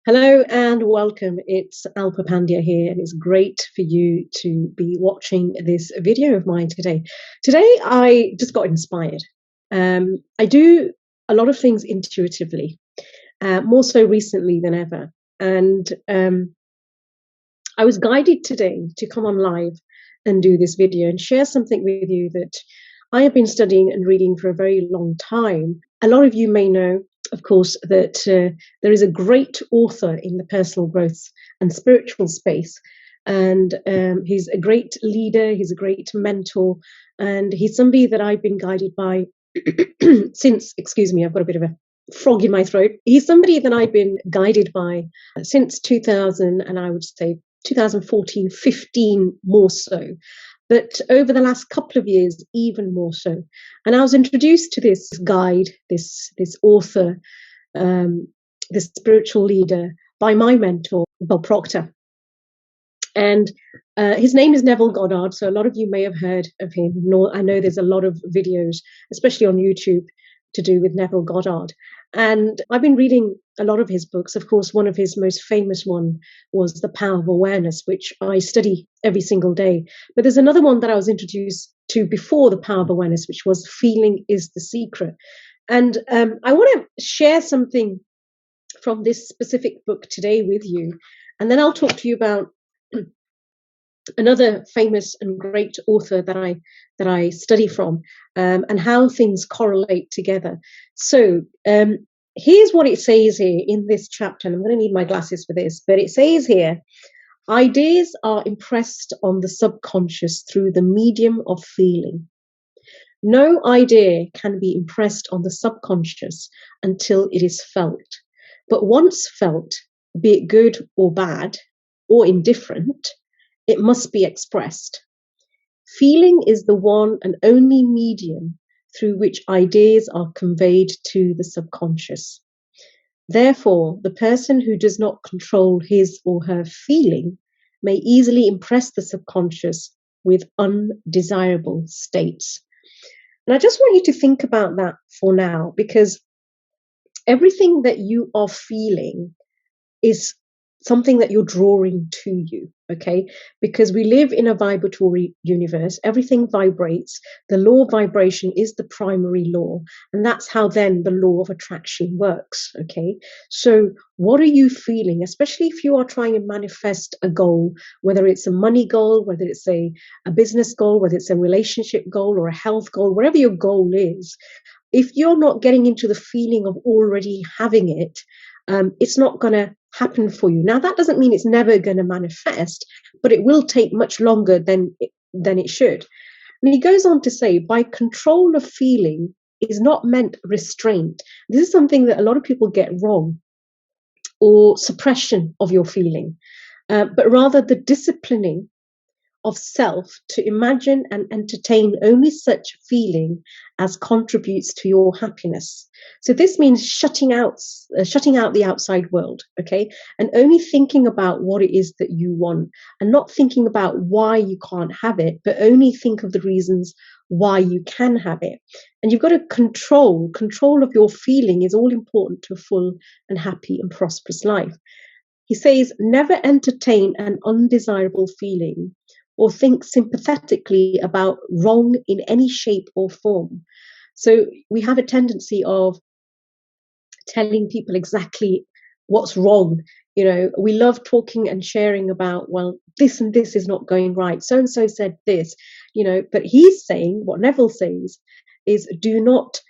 Hello and welcome. It's Alpa Pandya here, and it's great for you to be watching this video of mine today. Today, I just got inspired. I do a lot of things intuitively, more so recently than ever. And I was guided today to come on live and do this video and share something with you that I have been studying and reading for a very long time. A lot of you may know, of course, that there is a great author in the personal growth and spiritual space. And he's a great leader, he's a great mentor, and he's somebody that I've been guided by since, excuse me, I've got a bit of a frog in my throat. He's somebody that I've been guided by since 2000, and I would say 2014, 15 more so. But over the last couple of years, even more so. And I was introduced to this guide, this author, this spiritual leader by my mentor, Bob Proctor. And his name is Neville Goddard. So a lot of you may have heard of him. I know there's a lot of videos, especially on YouTube, to do with Neville Goddard. And I've been reading a lot of his books. Of course, one of his most famous one was The Power of Awareness, which I study every single day. But there's another one that I was introduced to before The Power of Awareness, which was Feeling is the Secret. And I want to share something from this specific book today with you. And then I'll talk to you about another famous and great author that I study from, and how things correlate together. So here's what it says here in this chapter, and I'm going to need my glasses for this, but it says here, ideas are impressed on the subconscious through the medium of feeling. No idea can be impressed on the subconscious until it is felt. But once felt, be it good or bad or indifferent, it must be expressed. Feeling is the one and only medium through which ideas are conveyed to the subconscious. Therefore, the person who does not control his or her feeling may easily impress the subconscious with undesirable states. And I just want you to think about that for now, because everything that you are feeling is something that you're drawing to you, okay? Because we live in a vibratory universe. Everything vibrates. The law of vibration is the primary law. And that's how then the law of attraction works, okay? So what are you feeling, especially if you are trying to manifest a goal, whether it's a money goal, whether it's a business goal, whether it's a relationship goal or a health goal, whatever your goal is, if you're not getting into the feeling of already having it, it's not going to happen for you. Now, that doesn't mean it's never going to manifest, but it will take much longer than it should. And he goes on to say, by control of feeling is not meant restraint. This is something that a lot of people get wrong, or suppression of your feeling, but rather the disciplining of self to imagine and entertain only such feeling as contributes to your happiness. So this means shutting out the outside world, okay, and only thinking about what it is that you want, and not thinking about why you can't have it, but only think of the reasons why you can have it. And you've got to control of your feeling is all important to a full and happy and prosperous life. He says, never entertain an undesirable feeling or think sympathetically about wrong in any shape or form. So we have a tendency of telling people exactly what's wrong. You know, we love talking and sharing about, well, this and this is not going right. So-and-so said this, you know, but he's saying, what Neville says is, do not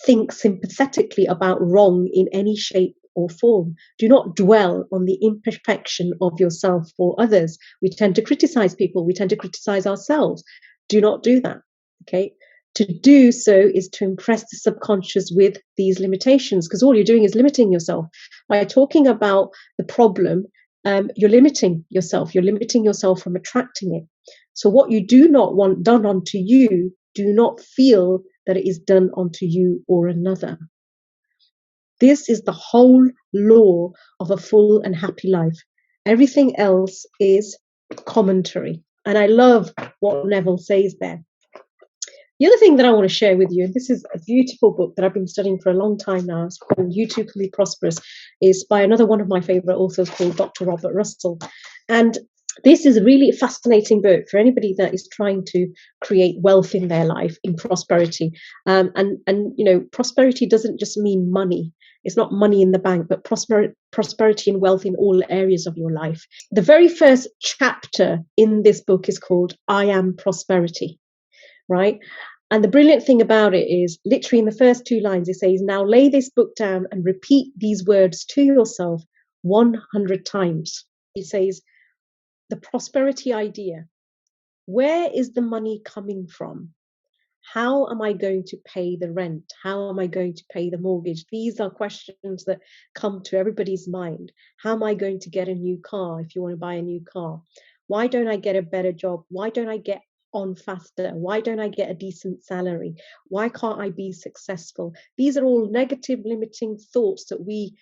think sympathetically about wrong in any shape or form. Do not dwell on the imperfection of yourself or others. We tend to criticize people. We tend to criticize ourselves. Do not do that. Okay. To do so is to impress the subconscious with these limitations, because all you're doing is limiting yourself. By talking about the problem, you're limiting yourself. You're limiting yourself from attracting it. So what you do not want done onto you, do not feel that it is done onto you or another. This is the whole law of a full and happy life. Everything else is commentary. And I love what Neville says there. The other thing that I want to share with you, and this is a beautiful book that I've been studying for a long time now, it's called You Too Can Be Prosperous, is by another one of my favorite authors called Dr. Robert Russell. And this is a really fascinating book for anybody that is trying to create wealth in their life, in prosperity. And you know, prosperity doesn't just mean money. It's not money in the bank, but prosperity and wealth in all areas of your life. The very first chapter in this book is called I Am Prosperity, right? And the brilliant thing about it is literally in the first two lines, it says, now lay this book down and repeat these words to yourself 100 times. It says, the prosperity idea. Where is the money coming from? How am I going to pay the rent? How am I going to pay the mortgage? These are questions that come to everybody's mind. How am I going to get a new car if you want to buy a new car? Why don't I get a better job? Why don't I get on faster? Why don't I get a decent salary? Why can't I be successful? These are all negative, limiting thoughts that we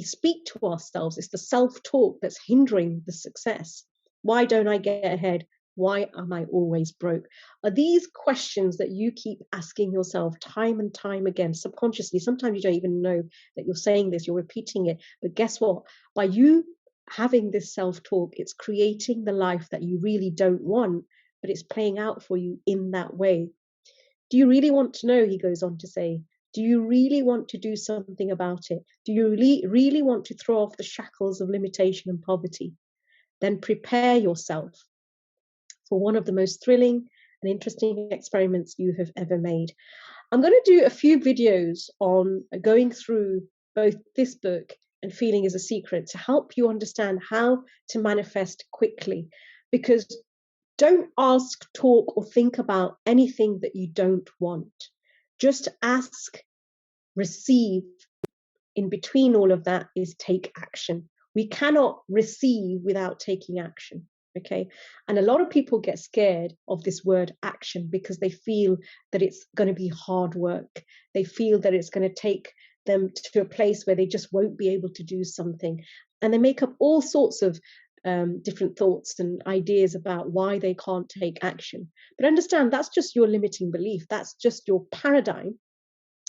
speak to ourselves. It's the self-talk that's hindering the success. Why don't I get ahead? Why am I always broke? Are these questions that you keep asking yourself time and time again, subconsciously? Sometimes you don't even know that you're saying this, you're repeating it. But guess what? By you having this self-talk, it's creating the life that you really don't want, but it's playing out for you in that way. Do you really want to know, he goes on to say, do you really want to do something about it? Do you really want to throw off the shackles of limitation and poverty? Then prepare yourself for one of the most thrilling and interesting experiments you have ever made. I'm going to do a few videos on going through both this book and Feeling is a Secret to help you understand how to manifest quickly. Because don't ask, talk, or think about anything that you don't want. Just ask, receive. In between all of that is take action. We cannot receive without taking action. Okay. And a lot of people get scared of this word action because they feel that it's going to be hard work. They feel that it's going to take them to a place where they just won't be able to do something. And they make up all sorts of different thoughts and ideas about why they can't take action. But understand that's just your limiting belief. That's just your paradigm,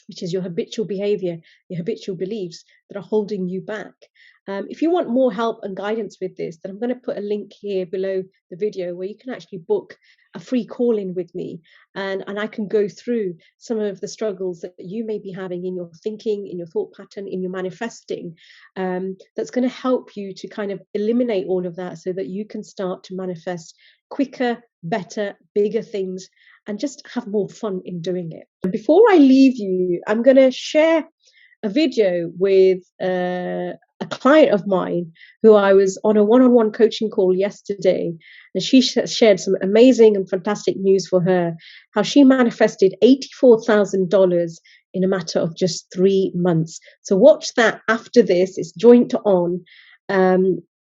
which is your habitual behavior, your habitual beliefs that are holding you back. If you want more help and guidance with this, then I'm going to put a link here below the video where you can actually book a free call-in with me, and I can go through some of the struggles that you may be having in your thinking, in your thought pattern, in your manifesting, that's going to help you to kind of eliminate all of that so that you can start to manifest quicker, better, bigger things, and just have more fun in doing it. Before I leave you, I'm going to share a video with a client of mine who I was on a one-on-one coaching call yesterday, and she shared some amazing and fantastic news for her, how she manifested $84,000 in a matter of just 3 months. So watch that after this. It's joint on.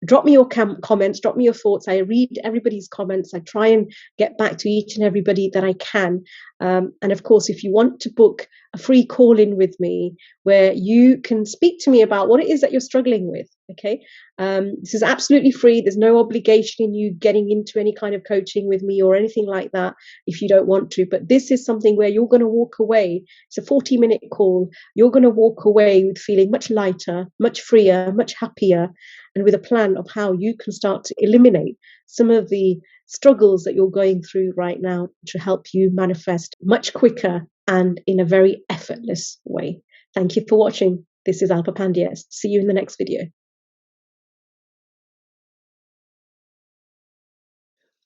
Drop me your comments, drop me your thoughts. I read everybody's comments. I try and get back to each and everybody that I can. And of course, if you want to book a free call-in with me where you can speak to me about what it is that you're struggling with, okay? This is absolutely free. There's no obligation in you getting into any kind of coaching with me or anything like that if you don't want to. But this is something where you're going to walk away. It's a 40-minute call. You're going to walk away with feeling much lighter, much freer, much happier, and with a plan of how you can start to eliminate some of the struggles that you're going through right now to help you manifest much quicker and in a very effortless way. Thank you for watching. This is Alpa Pandya. See you in the next video.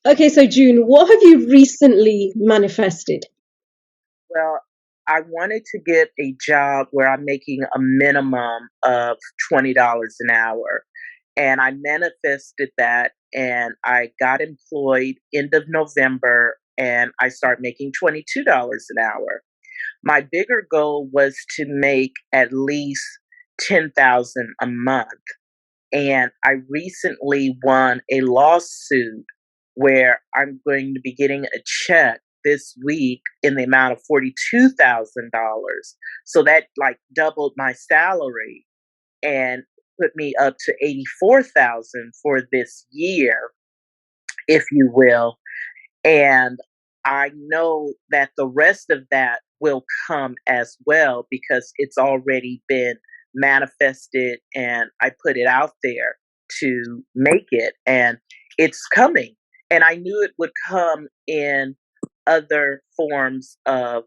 Okay, so June, what have you recently manifested? Well, I wanted to get a job where I'm making a minimum of $20 an hour. And I manifested that and I got employed end of November and I started making $22 an hour. My bigger goal was to make at least 10,000 a month. And I recently won a lawsuit where I'm going to be getting a check this week in the amount of $42,000. So that like doubled my salary and put me up to 84,000 for this year, if you will. And I know that the rest of that will come as well because it's already been manifested and I put it out there to make it and it's coming. And I knew it would come in other forms of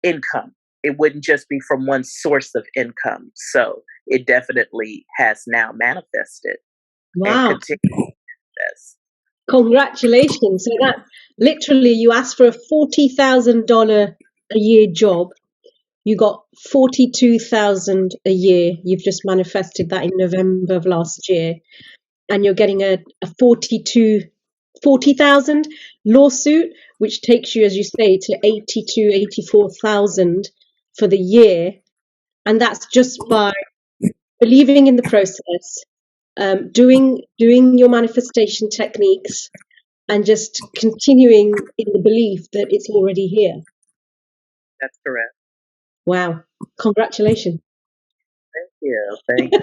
income. It wouldn't just be from one source of income. So it definitely has now manifested and Wow. continues this. Congratulations. So that literally you asked for a $40,000 a year job. You got 42,000 a year. You've just manifested that in November of last year. And you're getting a 40,000 lawsuit, which takes you, as you say, to 84,000 for the year. And that's just by believing in the process, doing your manifestation techniques, and just continuing in the belief that it's already here. That's correct. Wow. Congratulations. Thank you. Thank you.